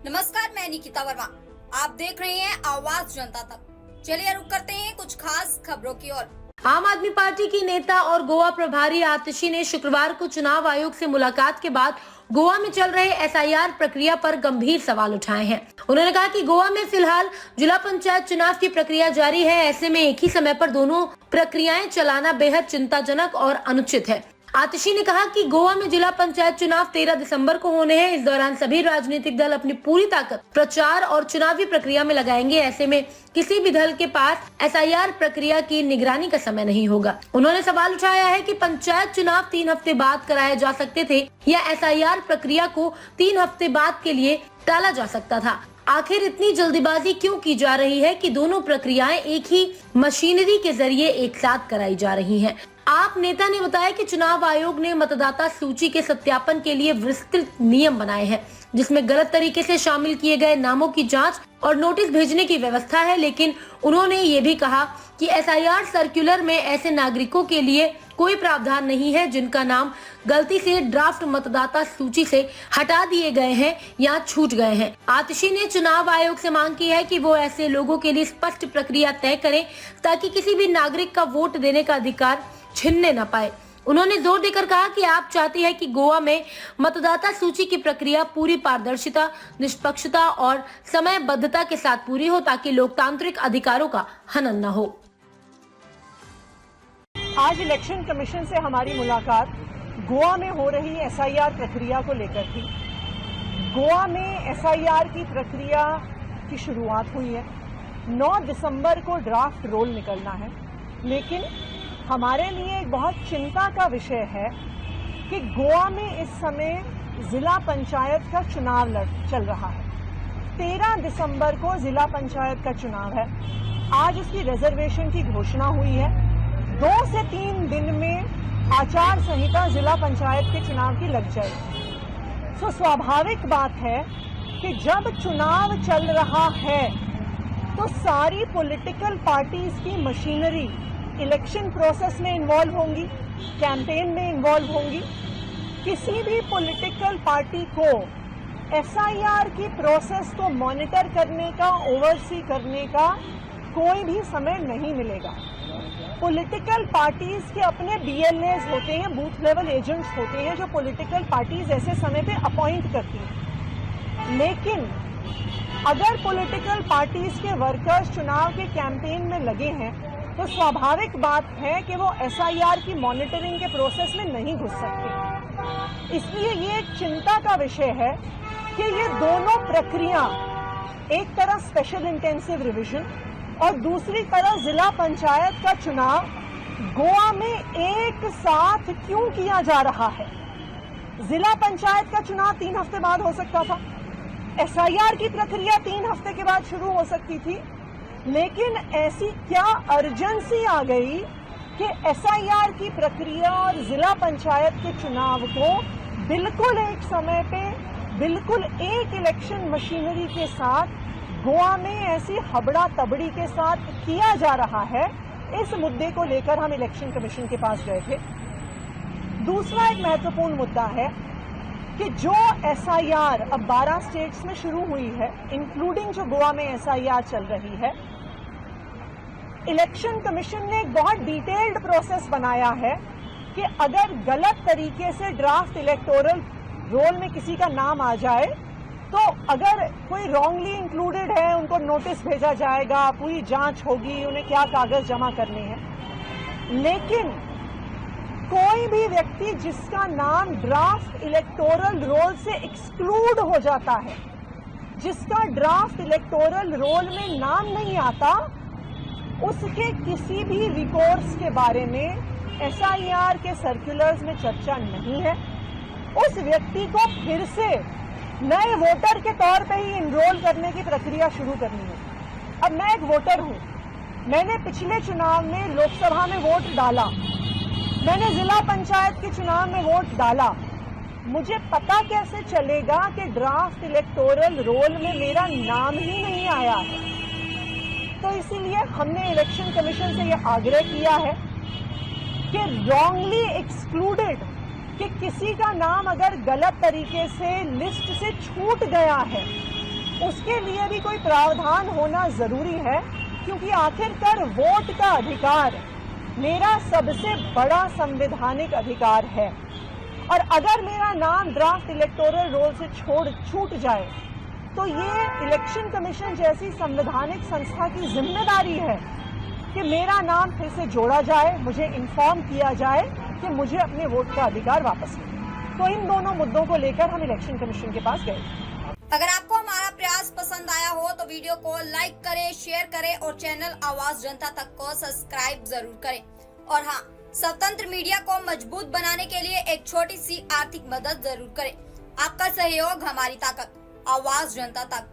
नमस्कार, मैं निकिता वर्मा। आप देख रहे हैं आवाज जनता तक। चलिए रुक करते हैं कुछ खास खबरों की ओर। आम आदमी पार्टी की नेता और गोवा प्रभारी आतिशी ने शुक्रवार को चुनाव आयोग से मुलाकात के बाद गोवा में चल रहे एसआईआर प्रक्रिया पर गंभीर सवाल उठाए हैं। उन्होंने कहा कि गोवा में फिलहाल जिला पंचायत चुनाव की प्रक्रिया जारी है। ऐसे में एक ही समय पर दोनों प्रक्रियाएं चलाना बेहद चिंताजनक और अनुचित है। आतिशी ने कहा कि गोवा में जिला पंचायत चुनाव 13 दिसंबर को होने हैं। इस दौरान सभी राजनीतिक दल अपनी पूरी ताकत प्रचार और चुनावी प्रक्रिया में लगाएंगे। ऐसे में किसी भी दल के पास एसआईआर प्रक्रिया की निगरानी का समय नहीं होगा। उन्होंने सवाल उठाया है कि पंचायत चुनाव 3 हफ्ते बाद कराए जा सकते थे या एसआईआर प्रक्रिया को 3 हफ्ते बाद के लिए टाला जा सकता था। आखिर इतनी जल्दीबाजी क्यों की जा रही है कि दोनों प्रक्रियाएं एक ही मशीनरी के जरिए एक साथ कराई जा रही हैं। आप नेता ने बताया कि चुनाव आयोग ने मतदाता सूची के सत्यापन के लिए विस्तृत नियम बनाए हैं, जिसमें गलत तरीके से शामिल किए गए नामों की जांच और नोटिस भेजने की व्यवस्था है। लेकिन उन्होंने ये भी कहा कि एसआईआर सर्कुलर में ऐसे नागरिकों के लिए कोई प्रावधान नहीं है जिनका नाम गलती से ड्राफ्ट मतदाता सूची से हटा दिए गए हैं या छूट गए हैं। आतिशी ने चुनाव आयोग से मांग की है कि वो ऐसे लोगों के लिए स्पष्ट प्रक्रिया तय करें ताकि किसी भी नागरिक का वोट देने का अधिकार छिनने न पाए। उन्होंने जोर देकर कहा कि आप चाहते हैं कि गोवा में मतदाता सूची की प्रक्रिया पूरी पारदर्शिता, निष्पक्षता और समयबद्धता के साथ पूरी हो ताकि लोकतांत्रिक अधिकारों का हनन न हो। आज इलेक्शन कमीशन से हमारी मुलाकात गोवा में हो रही एसआईआर प्रक्रिया को लेकर थी। गोवा में एसआईआर की प्रक्रिया की शुरुआत हुई है। 9 दिसंबर को ड्राफ्ट रोल निकलना है, लेकिन हमारे लिए एक बहुत चिंता का विषय है कि गोवा में इस समय जिला पंचायत का चुनाव चल रहा है। 13 दिसंबर को जिला पंचायत का चुनाव है। आज उसकी रिजर्वेशन की घोषणा हुई है। 2 से 3 दिन में आचार संहिता जिला पंचायत के चुनाव की लग जाएगी। तो स्वाभाविक बात है कि जब चुनाव चल रहा है तो सारी पॉलिटिकल पार्टीज की मशीनरी इलेक्शन प्रोसेस में इन्वॉल्व होंगी, कैंपेन में इन्वॉल्व होंगी। किसी भी पॉलिटिकल पार्टी को एसआईआर की प्रोसेस को मॉनिटर करने का, ओवरसी करने का कोई भी समय नहीं मिलेगा। पॉलिटिकल पार्टीज के अपने बीएलएस होते हैं, बूथ लेवल एजेंट्स होते हैं, जो पॉलिटिकल पार्टीज ऐसे समय पे अपॉइंट करती हैं। लेकिन अगर पॉलिटिकल पार्टीज के वर्कर्स चुनाव के कैंपेन में लगे हैं तो स्वाभाविक बात है कि वो एसआईआर की मॉनिटरिंग के प्रोसेस में नहीं घुस सकते। इसलिए ये एक चिंता का विषय है कि ये दोनों प्रक्रिया, एक तरफ स्पेशल इंटेंसिव रिवीजन और दूसरी तरफ जिला पंचायत का चुनाव, गोवा में एक साथ क्यों किया जा रहा है। जिला पंचायत का चुनाव 3 हफ्ते बाद हो सकता था। एसआईआर की प्रक्रिया 3 हफ्ते के बाद शुरू हो सकती थी। लेकिन ऐसी क्या अर्जेंसी आ गई कि एसआईआर की प्रक्रिया और जिला पंचायत के चुनाव को बिल्कुल एक समय पे, बिल्कुल एक इलेक्शन मशीनरी के साथ गोवा में ऐसी हबड़ा तबड़ी के साथ किया जा रहा है। इस मुद्दे को लेकर हम इलेक्शन कमीशन के पास गए थे। दूसरा एक महत्वपूर्ण मुद्दा है कि जो एसआईआर अब 12 स्टेट्स में शुरू हुई है, इंक्लूडिंग जो गोवा में एसआईआर चल रही है, इलेक्शन कमीशन ने एक बहुत डिटेल्ड प्रोसेस बनाया है कि अगर गलत तरीके से ड्राफ्ट इलेक्टोरल रोल में किसी का नाम आ जाए तो अगर कोई रॉन्गली इंक्लूडेड है, उनको नोटिस भेजा जाएगा, पूरी जांच होगी, उन्हें क्या कागज जमा करने हैं। लेकिन कोई भी व्यक्ति जिसका नाम ड्राफ्ट इलेक्टोरल रोल से एक्सक्लूड हो जाता है, जिसका ड्राफ्ट इलेक्टोरल रोल में नाम नहीं आता, उसके किसी भी रिकॉर्ड्स के बारे में एसआईआर के सर्कुलर्स में चर्चा नहीं है। उस व्यक्ति को फिर से नए वोटर के तौर पे ही इनरोल करने की प्रक्रिया शुरू करनी है। अब मैं एक वोटर हूं, मैंने पिछले चुनाव में लोकसभा में वोट डाला, मैंने जिला पंचायत के चुनाव में वोट डाला। मुझे पता कैसे चलेगा कि ड्राफ्ट इलेक्टोरल रोल में मेरा नाम ही नहीं आया है। तो इसीलिए हमने इलेक्शन कमीशन से यह आग्रह किया है कि रॉन्गली एक्सक्लूडेड, कि किसी का नाम अगर गलत तरीके से लिस्ट से छूट गया है उसके लिए भी कोई प्रावधान होना जरूरी है, क्योंकि आखिरकार वोट का अधिकार मेरा सबसे बड़ा संवैधानिक अधिकार है। और अगर मेरा नाम ड्राफ्ट इलेक्टोरल रोल से छूट जाए तो ये इलेक्शन कमीशन जैसी संवैधानिक संस्था की जिम्मेदारी है कि मेरा नाम फिर से जोड़ा जाए, मुझे इन्फॉर्म किया जाए कि मुझे अपने वोट का अधिकार वापस मिले। तो इन दोनों मुद्दों को लेकर हम इलेक्शन कमीशन के पास गए। अगर आपको हमारा प्रयास पसंद आया हो तो वीडियो को लाइक करें, शेयर करें और चैनल आवाज जनता तक को सब्सक्राइब जरूर करें। और हाँ, स्वतंत्र मीडिया को मजबूत बनाने के लिए एक छोटी सी आर्थिक मदद जरूर करें। आपका सहयोग हमारी ताकत। आवाज जनता तक।